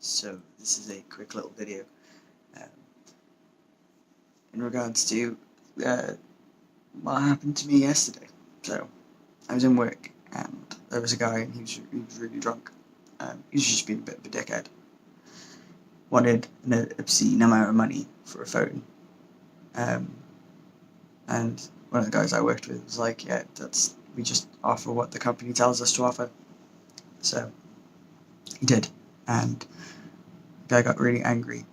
So this is a quick little video um, in regards to what happened to me yesterday. So I was in work and there was a guy and he was really drunk. He was just being a bit of a dickhead. Wanted an obscene amount of money for a phone. And one of the guys I worked with was like, yeah, we just offer what the company tells us to offer. So he did. And the guy got really angry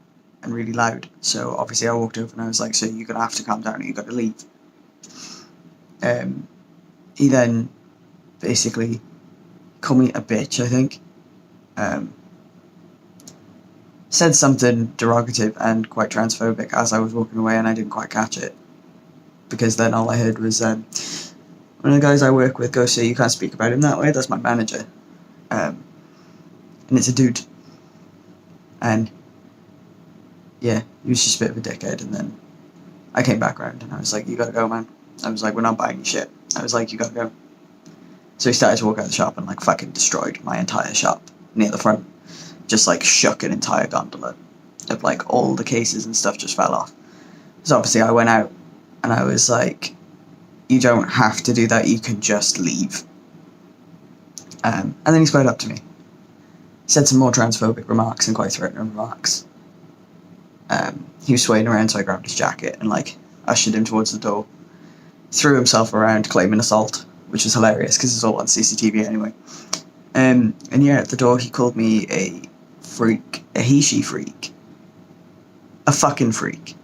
and really loud. So obviously I walked over and I was like, so you're going to have to calm down and you've got to leave. He then basically called me a bitch, I think. Said something derogative and quite transphobic as I was walking away, and I didn't quite catch it. Because then all I heard was one of the guys I work with go, so you can't speak about him that way, that's my manager. And it's a dude. And yeah, he was just a bit of a dickhead. And then I came back around and I was like, you gotta go, man. I was like, we're not buying your shit. I was like, you gotta go. So he started to walk out of the shop and like fucking destroyed my entire shop near the front. Just like shook an entire gondola of like all the cases and stuff just fell off. So obviously I went out and I was like, you don't have to do that, you can just leave. And then he spoke up to me. Said some more transphobic remarks and quite threatening remarks. He was swaying around, so I grabbed his jacket and like ushered him towards the door. Threw himself around claiming assault, which was hilarious because it's all on CCTV anyway. And yeah, at the door he called me a freak, a he-she freak, a fucking freak.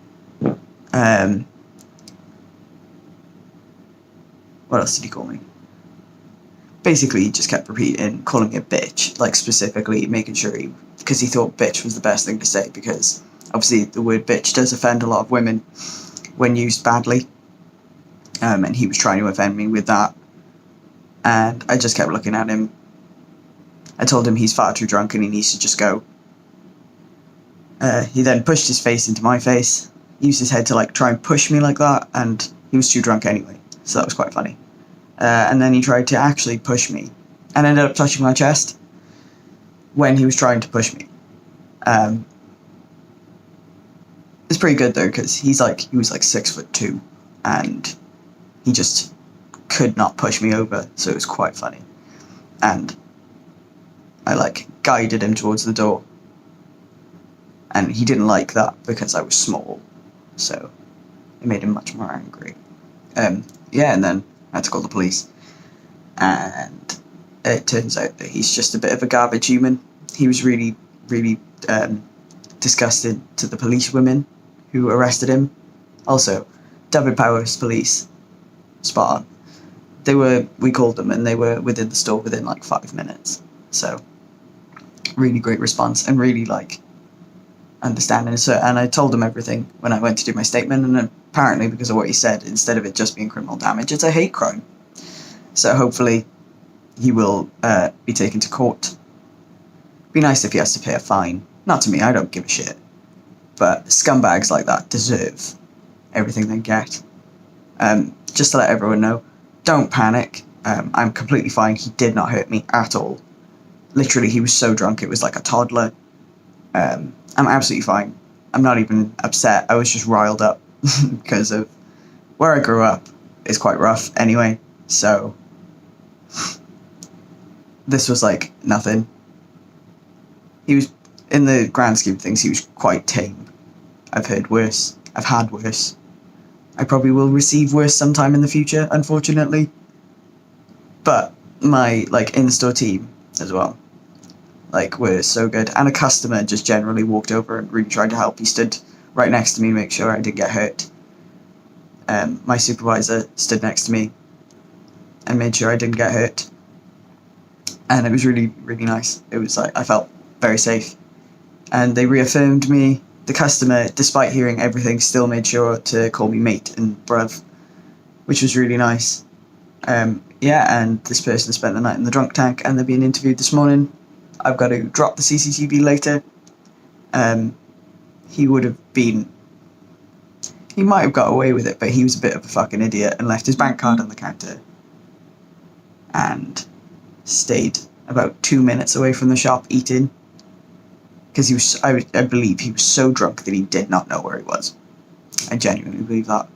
What else did he call me? Basically, he just kept repeating, calling me a bitch, like specifically making sure because he thought bitch was the best thing to say, because obviously the word bitch does offend a lot of women when used badly. And he was trying to offend me with that. And I just kept looking at him. I told him he's far too drunk and he needs to just go. He then pushed his face into my face, used his head to like try and push me like that, and he was too drunk anyway, so that was quite funny. And then he tried to actually push me and ended up touching my chest when he was trying to push me. It's pretty good though, because he was like 6'2", and he just could not push me over, so it was quite funny. And I like guided him towards the door, and he didn't like that because I was small, so it made him much more angry. Yeah, and then I had to call the police, and it turns out that he's just a bit of a garbage human. He was really disgusted to the police women who arrested him. Also, David Powers police, spot on. We called them and they were within the store within like 5 minutes. So really great response and really like understanding. So, and I told him everything when I went to do my statement, and apparently because of what he said, instead of it just being criminal damage, it's a hate crime. So hopefully he will be taken to court. Be nice if he has to pay a fine. Not to me, I don't give a shit. But scumbags like that deserve everything they get. Just to let everyone know, don't panic. I'm completely fine. He did not hurt me at all. Literally, he was so drunk it was like a toddler. I'm absolutely fine. I'm not even upset. I was just riled up because of where I grew up is quite rough anyway. So this was like nothing. He was, in the grand scheme of things, he was quite tame. I've heard worse. I've had worse. I probably will receive worse sometime in the future, unfortunately. But my like in-store team as well, like, were so good. And a customer just generally walked over and really tried to help. He stood right next to me to make sure I didn't get hurt. My supervisor stood next to me and made sure I didn't get hurt. And it was really, really nice. It was like, I felt very safe. And they reaffirmed me. The customer, despite hearing everything, still made sure to call me mate and bruv, which was really nice. Yeah, and this person spent the night in the drunk tank and they're being interviewed this morning. I've got to drop the CCTV later. He might have got away with it, but he was a bit of a fucking idiot and left his bank card on the counter and stayed about 2 minutes away from the shop eating, because I believe he was so drunk that he did not know where he was. I genuinely believe that.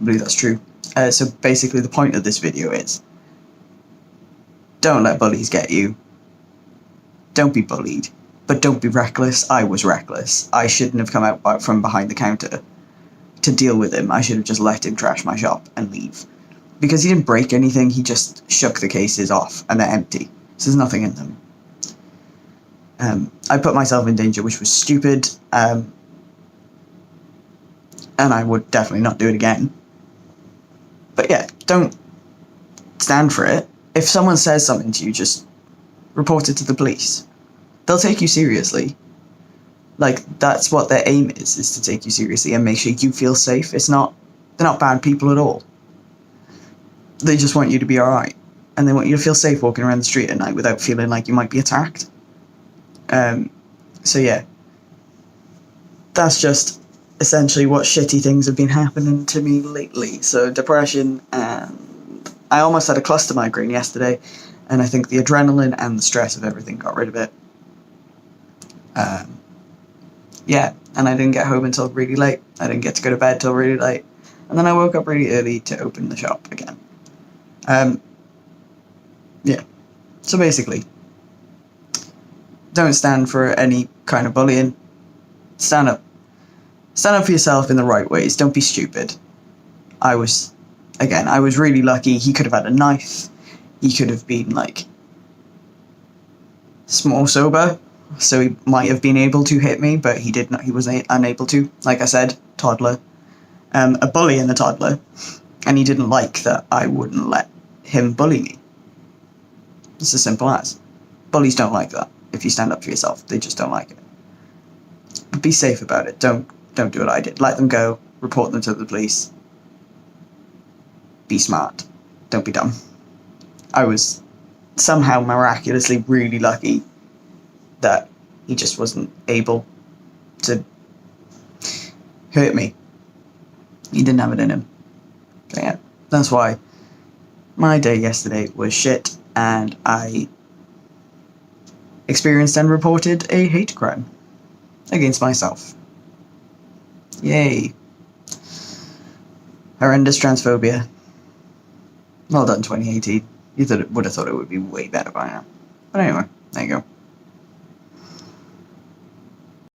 I believe that's true. So basically the point of this video is, don't let bullies get you. Don't be bullied. But don't be reckless. I was reckless. I shouldn't have come out from behind the counter to deal with him. I should have just let him trash my shop and leave. Because he didn't break anything, he just shook the cases off, and they're empty. So there's nothing in them. I put myself in danger, which was stupid, and I would definitely not do it again. But yeah, don't stand for it. If someone says something to you, just report it to the police. They'll take you seriously. Like, that's what their aim is to take you seriously and make sure you feel safe. They're not bad people at all. They just want you to be alright. And they want you to feel safe walking around the street at night without feeling like you might be attacked. So yeah. That's just essentially what shitty things have been happening to me lately. So depression, and I almost had a cluster migraine yesterday, and I think the adrenaline and the stress of everything got rid of it. Yeah, and I didn't get home until really late. I didn't get to go to bed till really late. And then I woke up really early to open the shop again. Yeah. So basically, don't stand for any kind of bullying. Stand up. Stand up for yourself in the right ways. Don't be stupid. I was really lucky. He could have had a knife. He could have been, like, small sober. So he might have been able to hit me, but he did not. He was unable to. Like I said, toddler. A bully and a toddler. And he didn't like that I wouldn't let him bully me. It's as simple as. Bullies don't like that. If you stand up for yourself, they just don't like it. But be safe about it. Don't do what I did. Let them go. Report them to the police. Be smart. Don't be dumb. I was somehow miraculously really lucky that he just wasn't able to hurt me. He didn't have it in him. So yeah, that's why my day yesterday was shit, and I experienced and reported a hate crime against myself. Yay. Horrendous transphobia. Well done, 2018. You would have thought it would be way better by now. But anyway, there you go.